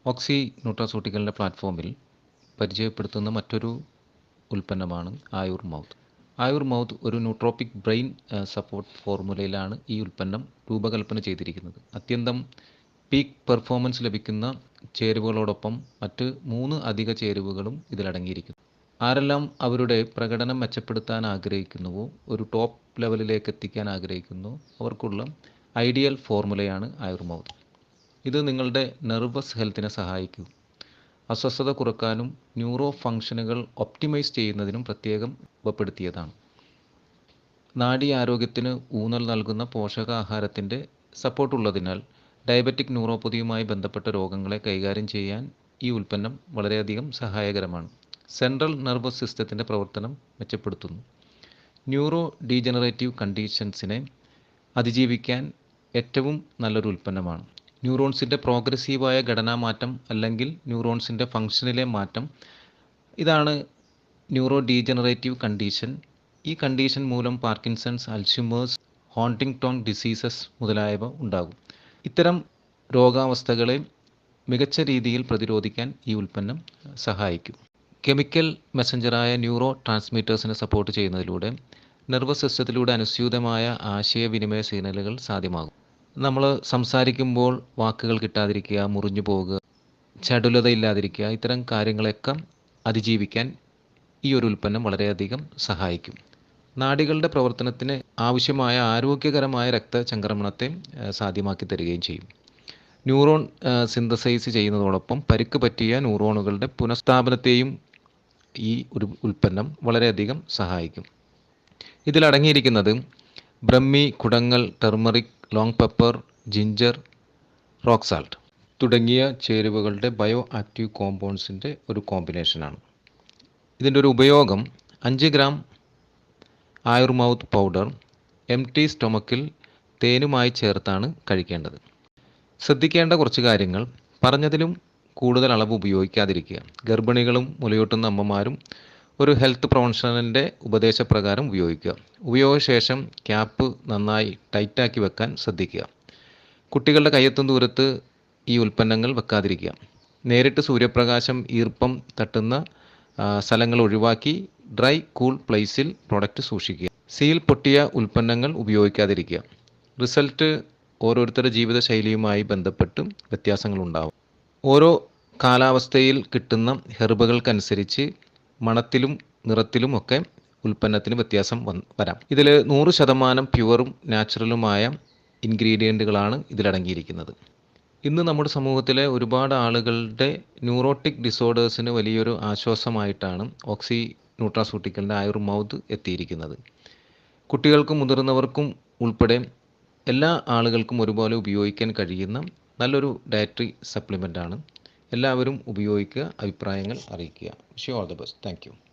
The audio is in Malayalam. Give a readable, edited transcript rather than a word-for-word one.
ഓക്സി ന്യൂട്രാസ്യൂട്ടിക്കലിൻ്റെ പ്ലാറ്റ്ഫോമിൽ പരിചയപ്പെടുത്തുന്ന മറ്റൊരു ഉൽപ്പന്നമാണ് ആയുർ മൗത്ത്. ആയുർ മൗത്ത് ഒരു ന്യൂട്രോപ്പിക് ബ്രെയിൻ സപ്പോർട്ട് ഫോർമുലയിലാണ് ഈ ഉൽപ്പന്നം രൂപകൽപ്പന ചെയ്തിരിക്കുന്നത്. അത്യന്തം പീക്ക് പെർഫോമൻസ് ലഭിക്കുന്ന ചേരുവകളോടൊപ്പം മറ്റ് 3 അധിക ചേരുവകളും ഇതിലടങ്ങിയിരിക്കുന്നു. ആരെല്ലാം അവരുടെ പ്രകടനം മെച്ചപ്പെടുത്താൻ ആഗ്രഹിക്കുന്നുവോ, ഒരു ടോപ്പ് ലെവലിലേക്ക് എത്തിക്കാൻ ആഗ്രഹിക്കുന്നുവോ അവർക്കുള്ള ഐഡിയൽ ഫോർമുലയാണ് ആയുർ മൗത്ത്. ഇത് നിങ്ങളുടെ നെർവസ് ഹെൽത്തിനെ സഹായിക്കും. അസ്വസ്ഥത കുറക്കാനും ന്യൂറോ ഫംഗ്ഷനുകൾ ഒപ്റ്റിമൈസ് ചെയ്യുന്നതിനും പ്രത്യേകം രൂപപ്പെടുത്തിയതാണ്. നാഡീ ആരോഗ്യത്തിന് ഊന്നൽ നൽകുന്ന പോഷകാഹാരത്തിൻ്റെ സപ്പോർട്ടുള്ളതിനാൽ ഡയബറ്റിക് ന്യൂറോപ്പതിയുമായി ബന്ധപ്പെട്ട രോഗങ്ങളെ കൈകാര്യം ചെയ്യാൻ ഈ ഉൽപ്പന്നം വളരെയധികം സഹായകരമാണ്. സെൻട്രൽ നെർവസ് സിസ്റ്റത്തിൻ്റെ പ്രവർത്തനം മെച്ചപ്പെടുത്തുന്നു. ന്യൂറോ ഡീജനറേറ്റീവ് കണ്ടീഷൻസിനെ അതിജീവിക്കാൻ ഏറ്റവും നല്ലൊരു ഉൽപ്പന്നമാണ്. ന്യൂറോൺസിൻ്റെ പ്രോഗ്രസീവായ ഘടനാമാറ്റം അല്ലെങ്കിൽ ന്യൂറോൺസിൻ്റെ ഫംഗ്ഷനിലെ മാറ്റം, ഇതാണ് ന്യൂറോ ഡീജനറേറ്റീവ് കണ്ടീഷൻ. ഈ കണ്ടീഷൻ മൂലം പാർക്കിൻസൺസ്, അൽഷിമേഴ്സ്, ഹോണ്ടിങ്ടൺ ഡിസീസസ് മുതലായവ ഉണ്ടാകും. ഇത്തരം രോഗാവസ്ഥകളെ മികച്ച രീതിയിൽ പ്രതിരോധിക്കാൻ ഈ ഉൽപ്പന്നം സഹായിക്കും. കെമിക്കൽ മെസ്സഞ്ചറായ ന്യൂറോ ട്രാൻസ്മിറ്റേഴ്സിനെ സപ്പോർട്ട് ചെയ്യുന്നതിലൂടെ നെർവസ് സിസ്റ്റത്തിലൂടെ അനുസ്യൂതമായ ആശയവിനിമയ സിഗ്നലുകൾ സാധ്യമാകും. നമ്മൾ സംസാരിക്കുമ്പോൾ വാക്കുകൾ കിട്ടാതിരിക്കുക, മുറിഞ്ഞു പോകുക, ചടുലതയില്ലാതിരിക്കുക, ഇത്തരം കാര്യങ്ങളെയൊക്കെ അതിജീവിക്കാൻ ഈ ഒരു ഉൽപ്പന്നം വളരെയധികം സഹായിക്കും. നാഡികളുടെ പ്രവർത്തനത്തിന് ആവശ്യമായ ആരോഗ്യകരമായ രക്തചംക്രമണത്തെ സാധ്യമാക്കി തരികയും ചെയ്യും. ന്യൂറോൺ സിന്തസൈസ് ചെയ്യുന്നതോടൊപ്പം പരിക്ക് പറ്റിയ ന്യൂറോണുകളുടെ പുനഃസ്ഥാപനത്തെയും ഈ ഒരു ഉൽപ്പന്നം വളരെയധികം സഹായിക്കും. ഇതിലടങ്ങിയിരിക്കുന്നത് ബ്രഹ്മി, കുടങ്ങൽ, turmeric, long pepper, ginger, rock salt തുടങ്ങിയ ചേരുവകളുടെ ബയോ ആക്റ്റീവ് കോമ്പൗണ്ട്സിൻ്റെ ഒരു കോമ്പിനേഷനാണ്. ഇതിൻ്റെ ഒരു ഉപയോഗം 5 ഗ്രാം ആയുർ മൗത്ത് പൗഡർ എംപ്റ്റി സ്റ്റൊമക്കിൽ തേനുമായി ചേർത്താണ് കഴിക്കേണ്ടത്. ശ്രദ്ധിക്കേണ്ട കുറച്ച് കാര്യങ്ങൾ: പറഞ്ഞതിലും കൂടുതൽ അളവ് ഉപയോഗിക്കാതിരിക്കുക. ഗർഭിണികളും മുലയൂട്ടുന്ന അമ്മമാരും ഒരു ഹെൽത്ത് പ്രൊഫഷണലിൻ്റെ ഉപദേശപ്രകാരം ഉപയോഗിക്കുക. ഉപയോഗശേഷം ക്യാപ്പ് നന്നായി ടൈറ്റാക്കി വെക്കാൻ ശ്രദ്ധിക്കുക. കുട്ടികളുടെ കയ്യെത്തും ദൂരത്ത് ഈ ഉൽപ്പന്നങ്ങൾ വെക്കാതിരിക്കുക. നേരിട്ട് സൂര്യപ്രകാശം, ഈർപ്പം തട്ടുന്ന സ്ഥലങ്ങൾ ഒഴിവാക്കി ഡ്രൈ കൂൾ പ്ലേസിൽ പ്രൊഡക്റ്റ് സൂക്ഷിക്കുക. സീൽ പൊട്ടിയ ഉൽപ്പന്നങ്ങൾ ഉപയോഗിക്കാതിരിക്കുക. റിസൾട്ട് ഓരോരുത്തരുടെ ജീവിതശൈലിയുമായി ബന്ധപ്പെട്ട് വ്യത്യാസങ്ങളുണ്ടാവും. ഓരോ കാലാവസ്ഥയിൽ കിട്ടുന്ന ഹെർബുകൾക്കനുസരിച്ച് മണത്തിലും നിറത്തിലും ഒക്കെ ഉൽപ്പന്നത്തിന് വ്യത്യാസം വരാം. ഇതിൽ 100% പ്യുവറും നാച്ചുറലുമായ ഇൻഗ്രീഡിയൻറ്റുകളാണ് ഇതിലടങ്ങിയിരിക്കുന്നത്. ഇന്ന് നമ്മുടെ സമൂഹത്തിലെ ഒരുപാട് ആളുകളുടെ ന്യൂറോട്ടിക് ഡിസോർഡേഴ്സിന് വലിയൊരു ആശ്വാസമായിട്ടാണ് ഓക്സി ന്യൂട്രാസ്യൂട്ടിക്കലിൻ്റെ ആയുർ മൗത്ത് എത്തിയിരിക്കുന്നത്. കുട്ടികൾക്കും മുതിർന്നവർക്കും ഉൾപ്പെടെ എല്ലാ ആളുകൾക്കും ഒരുപോലെ ഉപയോഗിക്കാൻ കഴിയുന്ന നല്ലൊരു ഡയറ്ററി സപ്ലിമെൻ്റാണ്. എല്ലാവരും ഉപയോഗിക്കുക, അഭിപ്രായങ്ങൾ അറിയിക്കുക. Wish you all the best. Thank you.